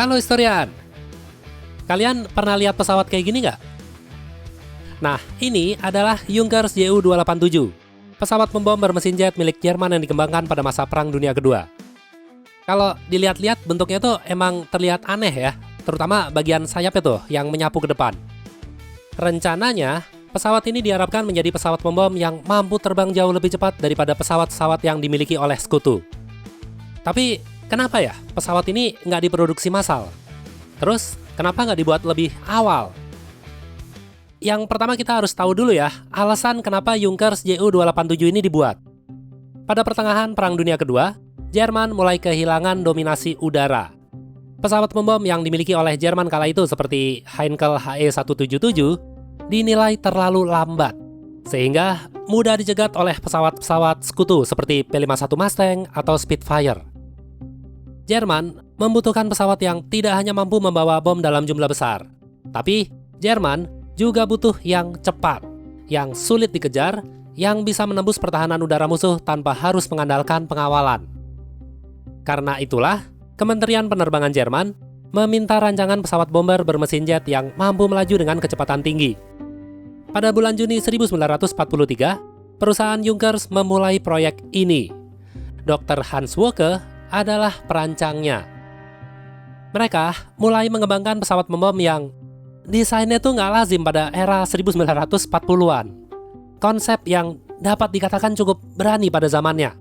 Halo historian, kalian pernah lihat pesawat kayak gini nggak? Nah, ini adalah Junkers Ju-287, pesawat pembom bermesin jet milik Jerman yang dikembangkan pada masa Perang Dunia Kedua. Kalau dilihat-lihat bentuknya tuh emang terlihat aneh ya, terutama bagian sayapnya tuh yang menyapu ke depan. Rencananya, pesawat ini diharapkan menjadi pesawat pembom yang mampu terbang jauh lebih cepat daripada pesawat-pesawat yang dimiliki oleh Sekutu. Tapi, kenapa ya pesawat ini nggak diproduksi massal? Terus, kenapa nggak dibuat lebih awal? Yang pertama kita harus tahu dulu ya, alasan kenapa Junkers Ju-287 ini dibuat. Pada pertengahan Perang Dunia Kedua, Jerman mulai kehilangan dominasi udara. Pesawat pembom yang dimiliki oleh Jerman kala itu seperti Heinkel HE-177 dinilai terlalu lambat, sehingga mudah dicegat oleh pesawat-pesawat Sekutu seperti P-51 Mustang atau Spitfire. Jerman membutuhkan pesawat yang tidak hanya mampu membawa bom dalam jumlah besar, tapi Jerman juga butuh yang cepat, yang sulit dikejar, yang bisa menembus pertahanan udara musuh tanpa harus mengandalkan pengawalan. Karena itulah, Kementerian Penerbangan Jerman meminta rancangan pesawat bomber bermesin jet yang mampu melaju dengan kecepatan tinggi. Pada bulan Juni 1943, perusahaan Junkers memulai proyek ini. Dr. Hans Wocke adalah perancangnya. Mereka mulai mengembangkan pesawat pembom yang desainnya tuh nggak lazim pada era 1940-an. Konsep yang dapat dikatakan cukup berani pada zamannya.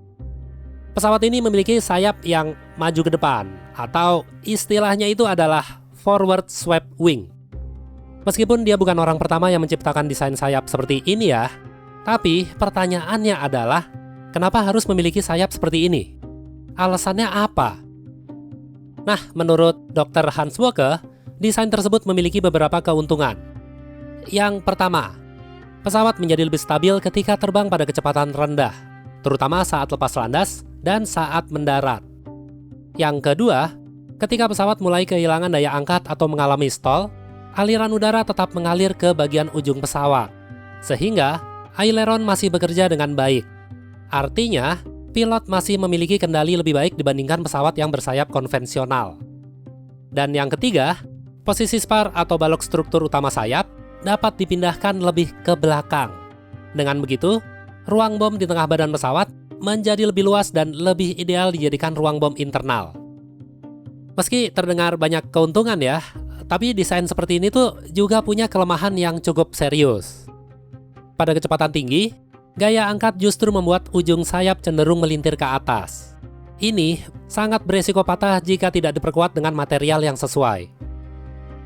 Pesawat ini memiliki sayap yang maju ke depan, atau istilahnya itu adalah forward swept wing. Meskipun dia bukan orang pertama yang menciptakan desain sayap seperti ini ya, tapi pertanyaannya adalah, kenapa harus memiliki sayap seperti ini? Alasannya apa? Nah, menurut Dr. Hans Wocke, desain tersebut memiliki beberapa keuntungan. Yang pertama, pesawat menjadi lebih stabil ketika terbang pada kecepatan rendah, terutama saat lepas landas dan saat mendarat. Yang kedua, ketika pesawat mulai kehilangan daya angkat atau mengalami stall, aliran udara tetap mengalir ke bagian ujung pesawat, sehingga aileron masih bekerja dengan baik. Artinya, pilot masih memiliki kendali lebih baik dibandingkan pesawat yang bersayap konvensional. Dan yang ketiga, posisi spar atau balok struktur utama sayap dapat dipindahkan lebih ke belakang. Dengan begitu, ruang bom di tengah badan pesawat menjadi lebih luas dan lebih ideal dijadikan ruang bom internal. Meski terdengar banyak keuntungan ya, tapi desain seperti ini tuh juga punya kelemahan yang cukup serius. Pada kecepatan tinggi, gaya angkat justru membuat ujung sayap cenderung melintir ke atas. Ini sangat beresiko patah jika tidak diperkuat dengan material yang sesuai.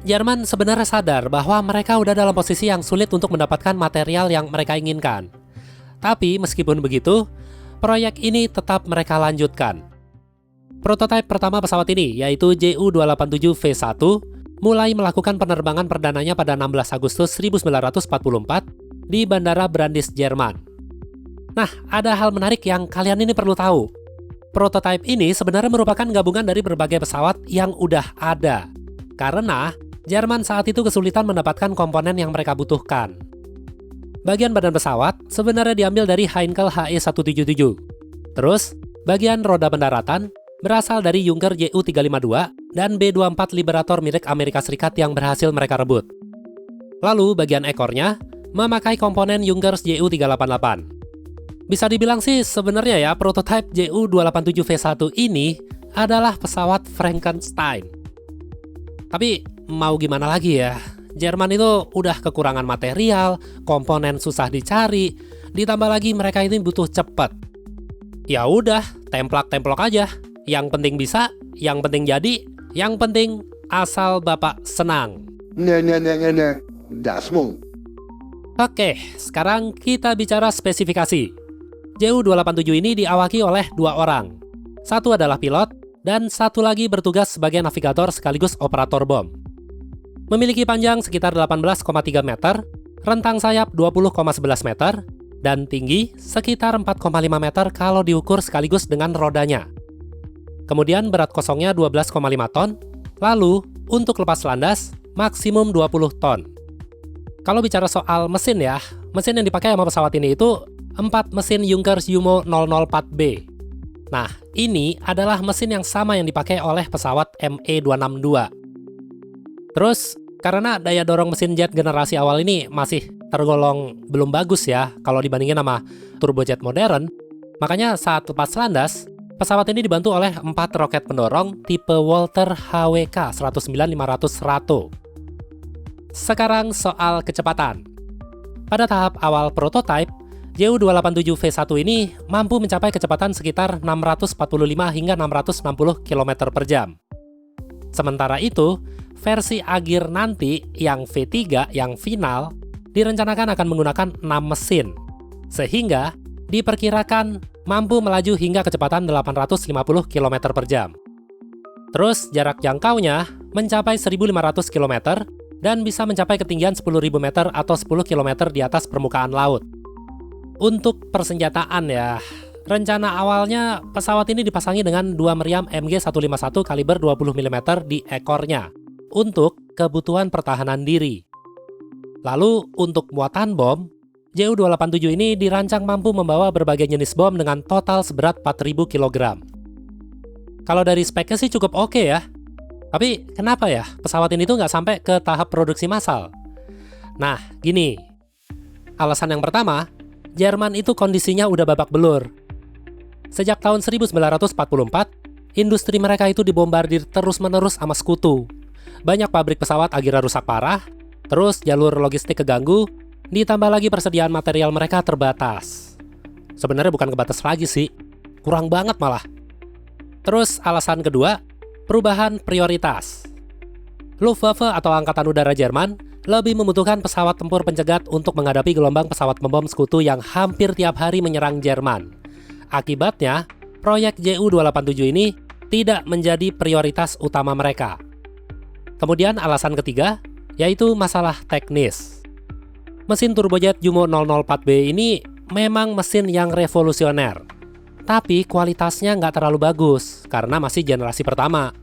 Jerman sebenarnya sadar bahwa mereka udah dalam posisi yang sulit untuk mendapatkan material yang mereka inginkan. Tapi meskipun begitu, proyek ini tetap mereka lanjutkan. Prototipe pertama pesawat ini, yaitu Ju-287V1, mulai melakukan penerbangan perdananya pada 16 Agustus 1944 di Bandara Brandis, Jerman. Nah, ada hal menarik yang kalian ini perlu tahu. Prototipe ini sebenarnya merupakan gabungan dari berbagai pesawat yang udah ada. Karena Jerman saat itu kesulitan mendapatkan komponen yang mereka butuhkan. Bagian badan pesawat sebenarnya diambil dari Heinkel HE-177. Terus, bagian roda pendaratan berasal dari Junkers Ju-352 dan B-24 Liberator milik Amerika Serikat yang berhasil mereka rebut. Lalu, bagian ekornya memakai komponen Junkers Ju-388. Bisa dibilang sih sebenarnya ya, prototipe Ju-287V1 ini adalah pesawat Frankenstein. Tapi mau gimana lagi ya, Jerman itu udah kekurangan material, komponen susah dicari, ditambah lagi mereka ini butuh cepat. Ya udah, templak-templok aja. Yang penting bisa, yang penting jadi, yang penting asal Bapak senang. Oke, sekarang kita bicara spesifikasi. Ju-287 ini diawaki oleh 2 orang. Satu adalah pilot, dan satu lagi bertugas sebagai navigator sekaligus operator bom. Memiliki panjang sekitar 18,3 meter, rentang sayap 20,11 meter, dan tinggi sekitar 4,5 meter kalau diukur sekaligus dengan rodanya. Kemudian berat kosongnya 12,5 ton, lalu untuk lepas landas maksimum 20 ton. Kalau bicara soal mesin ya, mesin yang dipakai sama pesawat ini itu 4 mesin Junkers Jumo 004B. Nah, ini adalah mesin yang sama yang dipakai oleh pesawat ME262. Terus, karena daya dorong mesin jet generasi awal ini masih tergolong belum bagus ya kalau dibandingin sama turbojet modern, makanya saat lepas landas, pesawat ini dibantu oleh 4 roket pendorong tipe Walter HWK 109-500 Strato. Sekarang soal kecepatan. Pada tahap awal prototipe, JU287V1 ini mampu mencapai kecepatan sekitar 645 hingga 660 km per jam. Sementara itu, versi akhir nanti yang V3 yang final direncanakan akan menggunakan 6 mesin, sehingga diperkirakan mampu melaju hingga kecepatan 850 km per jam. Terus jarak jangkaunya mencapai 1.500 km dan bisa mencapai ketinggian 10.000 meter atau 10 km di atas permukaan laut. Untuk persenjataan ya, rencana awalnya pesawat ini dipasangi dengan 2 meriam MG151 kaliber 20 mm di ekornya untuk kebutuhan pertahanan diri. Lalu untuk muatan bom, JU287 ini dirancang mampu membawa berbagai jenis bom dengan total seberat 4.000 kg. Kalau dari speknya sih cukup oke ya. Tapi kenapa ya pesawat ini tuh nggak sampai ke tahap produksi massal? Nah, gini. Alasan yang pertama, Jerman itu kondisinya udah babak belur. Sejak tahun 1944, industri mereka itu dibombardir terus-menerus sama sekutu. Banyak pabrik pesawat akhirnya rusak parah, terus jalur logistik keganggu, ditambah lagi persediaan material mereka terbatas. Sebenarnya bukan kebatas lagi sih, kurang banget malah. Terus alasan kedua, perubahan prioritas. Luftwaffe atau Angkatan Udara Jerman lebih membutuhkan pesawat tempur pencegat untuk menghadapi gelombang pesawat pembom sekutu yang hampir tiap hari menyerang Jerman. Akibatnya, proyek JU287 ini tidak menjadi prioritas utama mereka. Kemudian alasan ketiga, yaitu masalah teknis. Mesin turbojet Jumo 004B ini memang mesin yang revolusioner. Tapi kualitasnya nggak terlalu bagus, karena masih generasi pertama.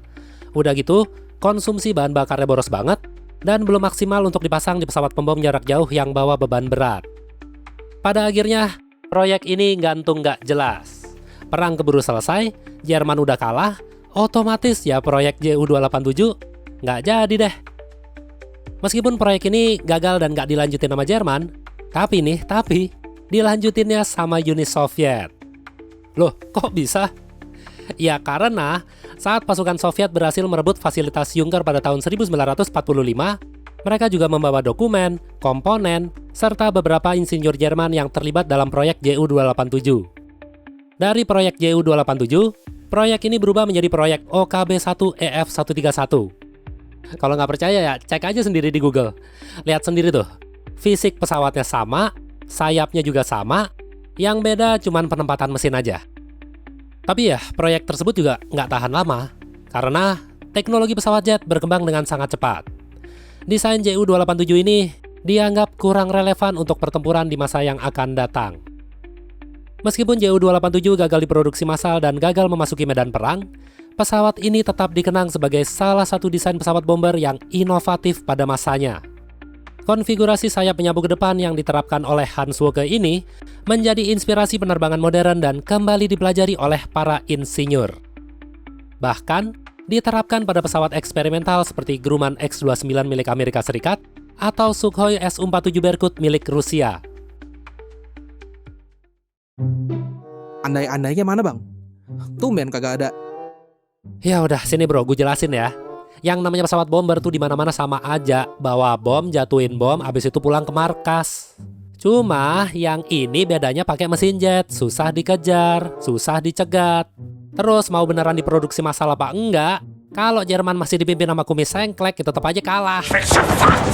Udah gitu, konsumsi bahan bakarnya boros banget, dan belum maksimal untuk dipasang di pesawat pembom jarak jauh yang bawa beban berat. Pada akhirnya, proyek ini gantung nggak jelas. Perang keburu selesai, Jerman udah kalah, otomatis ya proyek JU287 nggak jadi deh. Meskipun proyek ini gagal dan nggak dilanjutin sama Jerman, tapi dilanjutinnya sama Uni Soviet. Loh, kok bisa? Ya karena saat pasukan Soviet berhasil merebut fasilitas Junker pada tahun 1945, mereka juga membawa dokumen, komponen, serta beberapa insinyur Jerman yang terlibat dalam proyek JU287. Dari proyek JU287, proyek ini berubah menjadi proyek OKB-1EF131. Kalau nggak percaya ya, cek aja sendiri di Google. Lihat sendiri tuh, fisik pesawatnya sama, sayapnya juga sama, yang beda cuman penempatan mesin aja. Tapi ya, proyek tersebut juga nggak tahan lama, karena teknologi pesawat jet berkembang dengan sangat cepat. Desain JU287 ini dianggap kurang relevan untuk pertempuran di masa yang akan datang. Meskipun JU287 gagal diproduksi massal dan gagal memasuki medan perang, pesawat ini tetap dikenang sebagai salah satu desain pesawat bomber yang inovatif pada masanya. Konfigurasi sayap penyapu ke depan yang diterapkan oleh Hans Woeke ini menjadi inspirasi penerbangan modern dan kembali dipelajari oleh para insinyur. Bahkan, diterapkan pada pesawat eksperimental seperti Grumman X-29 milik Amerika Serikat atau Sukhoi Su-47 Berkut milik Rusia. Andai-andainya mana bang? Tumben kagak ada. Ya udah, sini bro, gue jelasin ya. Yang namanya pesawat bomber tuh di mana-mana sama aja, bawa bom, jatuhin bom, abis itu pulang ke markas. Cuma yang ini bedanya pakai mesin jet, susah dikejar, susah dicegat. Terus mau beneran diproduksi massal apa enggak? Kalau Jerman masih dipimpin sama kumis sengklek, tetap aja kalah.